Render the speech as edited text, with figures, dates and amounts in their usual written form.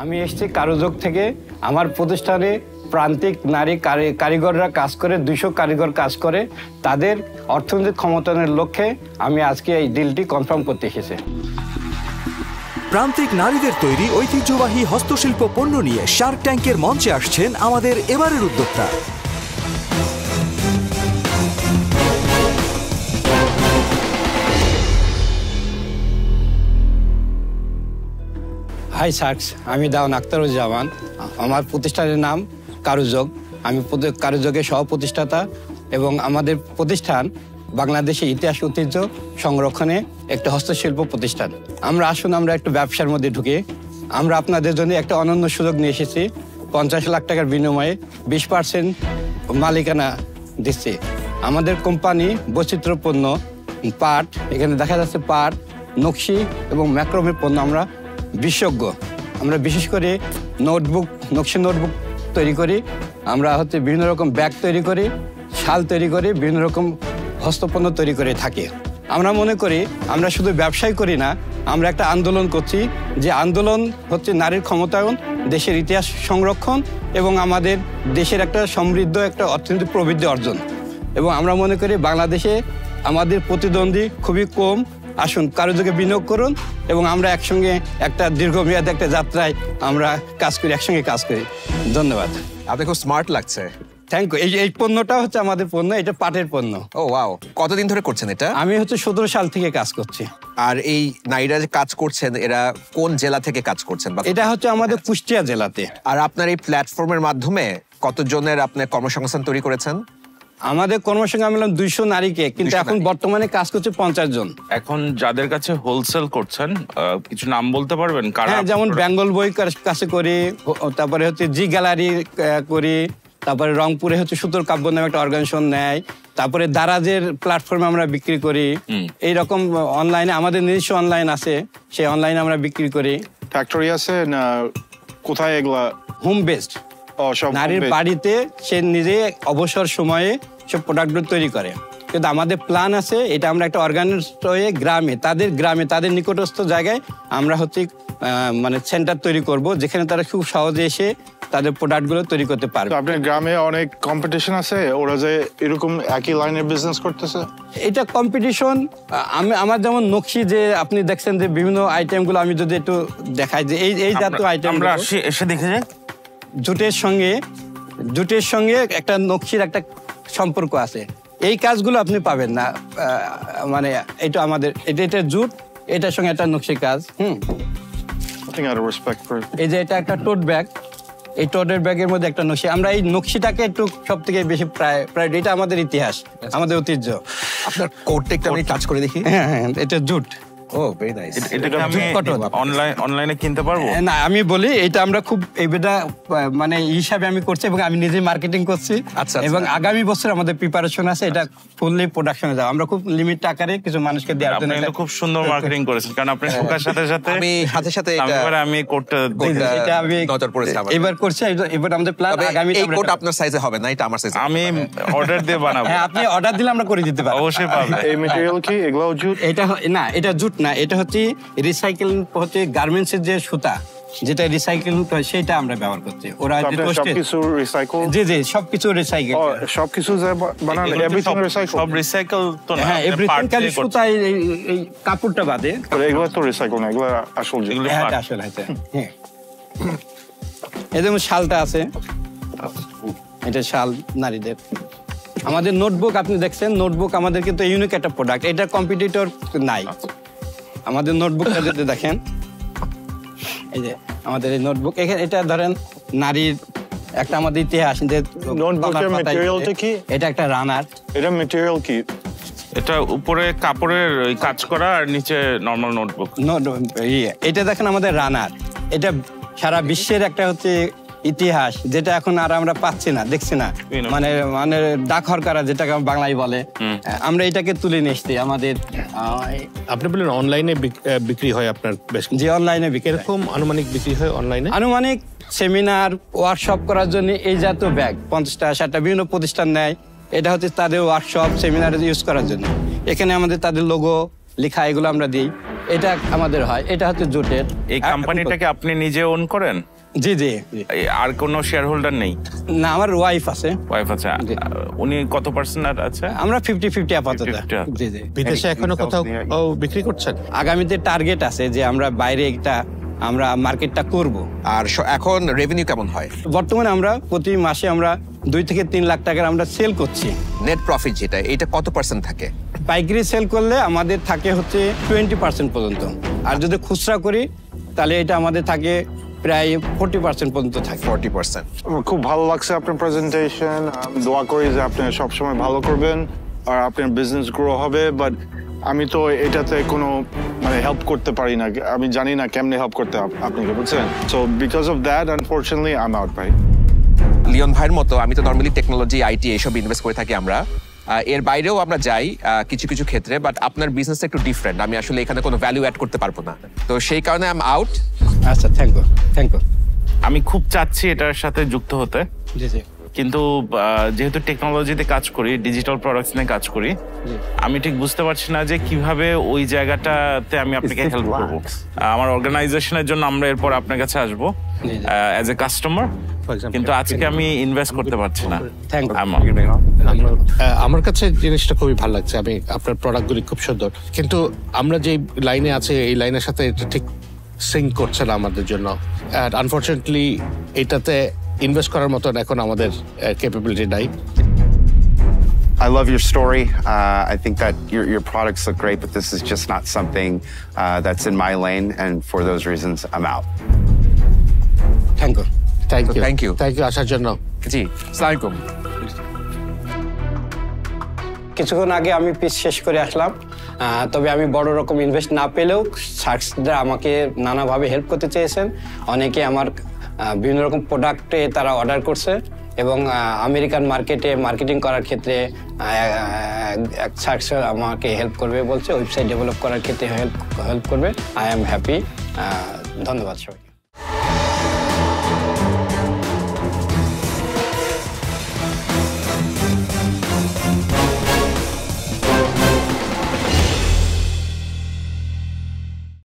আমি এসেছি কারুযোগ থেকে। আমার প্রতিষ্ঠানে প্রান্তিক নারী কারিগররা কাজ করে, 200 কারিগর কাজ করে। তাদের অর্থনৈতিক ক্ষমতায়নের লক্ষ্যে আমি আজকে এই ডিলটি কনফার্ম করতে এসেছি। প্রান্তিক নারীদের তৈরি ঐতিহ্যবাহী হস্তশিল্প পণ্য নিয়ে শার্ক ট্যাঙ্কের মঞ্চে আসছেন আমাদের এবারের উদ্যোক্তা। হাই শার্কস, আমি দাওন আখতারুজ্জামান। আমার প্রতিষ্ঠানের নাম কারুযোগ। আমি কারুযোগের সহ প্রতিষ্ঠাতা এবং আমাদের প্রতিষ্ঠান বাংলাদেশের ইতিহাস ঐতিহ্য সংরক্ষণে একটা হস্তশিল্প প্রতিষ্ঠান। আমরা একটু ব্যবসার মধ্যে ঢুকে আমরা আপনাদের জন্য একটা অনন্য সুযোগ নিয়ে এসেছি। 50 লাখ টাকার বিনিময়ে 20% মালিকানা দিচ্ছে। আমাদের কোম্পানি বৈচিত্র্যপূর্ণ পাট, এখানে দেখা যাচ্ছে পাট, নকশি এবং ম্যাক্রোমের পণ্য আমরা বিশেষজ্ঞ। আমরা বিশেষ করে নকশি নোটবুক তৈরি করি। আমরা বিভিন্ন রকম ব্যাগ তৈরি করি, শাল তৈরি করি, বিভিন্ন রকম হস্তপণ্য তৈরি করে থাকি। আমরা মনে করি আমরা শুধু ব্যবসায় করি না, আমরা একটা আন্দোলন করছি, যে আন্দোলন হচ্ছে নারীর ক্ষমতায়ন, দেশের ইতিহাস সংরক্ষণ এবং আমাদের দেশের একটা সমৃদ্ধ একটা অর্থনৈতিক প্রবৃদ্ধি অর্জন। এবং আমরা মনে করি বাংলাদেশে আমাদের প্রতিদ্বন্দ্বী খুবই কম। আসুন কারুযোগে বিনিয়োগ করুন এবং আমরা একসঙ্গে একটা দীর্ঘমেয়াদী একটা যাত্রায় আমরা কাজ করি, একসঙ্গে কাজ করি। ধন্যবাদ। আপনি খুব স্মার্ট লাগছে। Thank you. এই পণ্যটা হচ্ছে আমাদের পণ্য, এটা পাটের পণ্য। ও ওয়াও, কতদিন ধরে করছেন এটা? আমি 17 সাল থেকে কাজ করছি। আর এই নারীরা যে কাজ করছেন, এরা কোন জেলা থেকে কাজ করছেন? এটা হচ্ছে আমাদের কুষ্টিয়া জেলাতে। আর আপনার এই প্ল্যাটফর্মের মাধ্যমে কতজনের আপনি কর্মসংস্থান তৈরি করেছেন? আমাদের কর্মসংখ্যা আমি 200 নারীকে, কিন্তু এখন বর্তমানে কাজ করছে 50 জন। এখন যাদের কাছে হোলসেল করছেন কিছু নাম বলতে পারবেন? হ্যাঁ, যেমন বেঙ্গল বই কাছে করি, তারপরে জি গ্যালারি করি, তারপরে রংপুরে সুতোর কাব্য নামে একটা অর্গানাইজেশন নেয়, তারপরে দারাজের প্ল্যাটফর্মে আমরা বিক্রি করি। এইরকম অনলাইনে আমাদের নিজস্ব অনলাইন আছে, সেই অনলাইনে আমরা বিক্রি করি। ফ্যাক্টরি আছে না কোথায় এগুলা? Home based. নারীর বাড়িতে সে নিজে অবসর সময়ে সব প্রোডাক্টগুলো তৈরি করে। কিন্তু আমাদের প্ল্যান আছে, এটা আমরা একটা অর্গানাইজড হয়ে গ্রামে তাদের নিকটস্থ জায়গায় আমরা মানে সেন্টার তৈরি করব, যেখানে তারা খুব সহজে এসে তাদের প্রোডাক্টগুলো তৈরি করতে পারবে। আপনার গ্রামে অনেক কম্পিটিশন আছে, ওরা যে এরকম একই লাইনের বিজনেস করতেছে? এটা কম্পিটিশন আমার যেমন নকশি, যে আপনি দেখছেন যে বিভিন্ন আইটেমগুলো আমি যদি একটু দেখাই, যে এই জাতীয় আইটেম আমরা এসে দেখে যাই। জুটের সঙ্গে একটা নকশির একটা সম্পর্ক আছে। এই কাজগুলো আপনি পাবেন না, মানে এটা আমাদের এটা জুট, এটার সঙ্গে একটা নকশি কাজ। এই যে এটা একটা টোট ব্যাগ, এই টোটের ব্যাগের মধ্যে একটা নকশি। আমরা এই নকশিটাকে একটু সব থেকে বেশি প্রায় এটা আমাদের ইতিহাস, আমাদের ঐতিহ্য। আপনার কোটটা একটু আমি টাচ করে দেখি। হ্যাঁ, এটা জুট। ও ভেরি নাইস। এটা আমি অনলাইনে কিনতে পারবো? না, আমি বলি এটা আমরা খুব এইটা মানে হিসাবে আমি করছি এবং আমি নিজে মার্কেটিং করছি। আচ্ছা। এবং আগামী বছর আমাদের প্রিপারেশন আছে, এটা ফুললি প্রোডাকশনে যাব। আমরা খুব লিমিট আকারে কিছু মানুষকে দেওয়ার জন্য। আপনি খুব সুন্দর মার্কেটিং করেছেন, কারণ আপনি শেখার সাথে সাথে আমি কোটটা এটা আমি নজর পড়েছে আমার। এবার করছি, এবার আমাদের প্ল্যান আগামী। এই কোট আপনার সাইজে হবে না, এটা আমার সাইজে। আমি অর্ডার দিয়ে বানাবো। হ্যাঁ, আপনি অর্ডার দিলে আমরা করে দিতে পারবো। অবশ্যই পাবেন। এই ম্যাটেরিয়াল কি এগুলো জুট? এটা না, এটা জুট না, এটা রিসাইকেল গার্মেন্টসের যে সুতা, যেটা রিসাইকেল সেটা আমরা ব্যবহার করছি। ওরা সবকিছু রিসাইকেল? জি, সবকিছু রিসাইকেল। সবকিছু বানান, এভরিথিং রিসাইকেল? সব রিসাইকেল তো না। হ্যাঁ, এভরিথিং, খালি সুতা এই কাপড়টা বাদে। এগুলো তো রিসাইকেল না, এগুলো আসল জুট। হ্যাঁ, আসল আছে। হ্যাঁ, এই যেমন শালটা আছে, এটা শাল নারীদের। আমাদের নোটবুক আপনি দেখছেন, নোটবুক আমাদের কিন্তু ইউনিক একটা প্রোডাক্ট, এটা কম্পিটিটর নাই। আমাদের নোটবুকটা যদি দেখেন, এই যে আমাদের এই নোটবুক, এটা ধরেন নারীর একটা আমাদের ইতিহাস। নোটবুকের ম্যাটেরিয়ালটা কি? এটা একটা রানার। এটা ম্যাটেরিয়াল কি? এটা উপরে কাপড়ের কাজ করা আর নিচে নরমাল নোটবুক। এটা দেখেন আমাদের রানার। এটা সারা বিশ্বের একটা ইতিহাস, যেটা এখন আর আমরা পাচ্ছি না, দেখছি না, মানে ডাকঘর করা, যেটাকে বাংলায় বলে। আমরা এটাকে তুলে নিয়ে এসছি আমাদের। আপনি বললেন অনলাইনে বিক্রি হয় আপনার? যে অনলাইনে বিক্রি। এরকম আনুমানিক বিক্রি হয় অনলাইনে? আনুমানিক সেমিনার, ওয়ার্কশপ করার জন্য এই জাতীয় ব্যাগ 50টা 60টা বিভিন্ন প্রতিষ্ঠান নেয়। এটা তাদের ওয়ার্কশপ সেমিনারে ইউজ করার জন্য। এখানে আমাদের তাদের লোগো লেখা, এগুলো আমরা দিই। এটা আমাদের হয়, এটা হচ্ছে জুটের। এই কোম্পানিটাকে আপনি নিজে ওন করেন? জি জি। আর কোনো শেয়ার হোল্ডার নেই? না, আমার ওয়াইফ আছে। ওয়াইফ আছে। উনি কত পার্সেন্ট আছে? আমরা 50-50 আপাতত। জি জি। বিদেশে এখনো কোথাও বিক্রি করছেন? আগামীতে টার্গেট আছে যে আমরা বাইরে আমরা মার্কেটটা করব। আর এখন রেভিনিউ কেমন হয়? বর্তমানে আমরা প্রতি মাসে আমরা 2 থেকে 3 লাখ টাকার আমরা সেল করছি। নেট প্রফিট যেটা, এটা কত পার্সেন্ট থাকে? পাইকারি সেল করলে আমাদের থাকে হচ্ছে 20% পর্যন্ত, আর যদি খুচরা করি তাহলে এটা আমাদের থাকে প্রায় 40% পর্যন্ত থাকে। 40%। খুব ভালো লাগছে আপনার প্রেজেন্টেশন। দোয়া করি যে আপনি সবসময় ভালো করবেন আর আপনার বিজনেস গ্রো হবে। বাট আমি তো এটাতে কোনো হেল্প করতে পারি না, আমি জানি না কেমনে হেল্প করতে আপনাকে, বুঝছেন? So because of that unfortunately I am out ভাই। লিওন ভাইয়ের মতো আমি তো নর্মালি টেকনোলজি, আইটি এইসব ইনভেস্ট করে থাকি আমরা। এর বাইরেও আমরা যাই কিছু কিছু ক্ষেত্রে, বাট আপনার বিজনেসটা একটু ডিফারেন্ট। আমি আসলে এখানে কোনো ভ্যালু অ্যাড করতে পারবো না, তো সেই কারণে আই এম আউট। আচ্ছা, থ্যাংক ইউ। আমি খুব চাচ্ছি এটার সাথে যুক্ত হতে, জি জি। কিন্তু যেহেতু টেকনোলজিতে কাজ করি, ডিজিটাল প্রোডাক্টস নিয়ে কাজ করি, আমি ঠিক বুঝতে পারছি না যে কিভাবে ওই জায়গাটাতে আমি আপনাকে হেল্প করবো। আমার অর্গানাইজেশনের জন্য আমরা এরপর আপনার কাছে আসবো অ্যাজ এ কাস্টমার, কিন্তু আজকে আমি ইনভেস্ট করতে পারছি না। আমার কাছে জিনিসটা খুবই ভালো লাগছে। আমি আপনার প্রোডাক্টগুলি খুব সুন্দর, কিন্তু আমরা যে লাইনে আছে এই লাইনের সাথে এটা ঠিক সিঙ্ক করছে না আমাদের জন্য। আর আনফরচুনেটলি এটাতে ইনভেস্ট করার মতন এখন আমাদের ক্যাপাবিলিটি নাই। I love your story. I think that your products look great, but this is just not something that's in my lane, and for those reasons, I'm out. Thank you আসার জন্য। জি, আসসালামু আলাইকুম। কিছুক্ষণ আগে আমি পিচ শেষ করে আসলাম, তবে আমি বড় রকম ইনভেস্ট না পেলেও শার্কসরা আমাকে নানাভাবে হেল্প করতে চেয়েছেন। অনেকে আমার বিভিন্ন রকম প্রোডাক্টে তারা অর্ডার করছে এবং আমেরিকান মার্কেটে মার্কেটিং করার ক্ষেত্রে শার্কস আমাকে হেল্প করবে বলছে, ওয়েবসাইট ডেভেলপ করার ক্ষেত্রে হেল্প করবে। I am happy. ধন্যবাদ সবাই।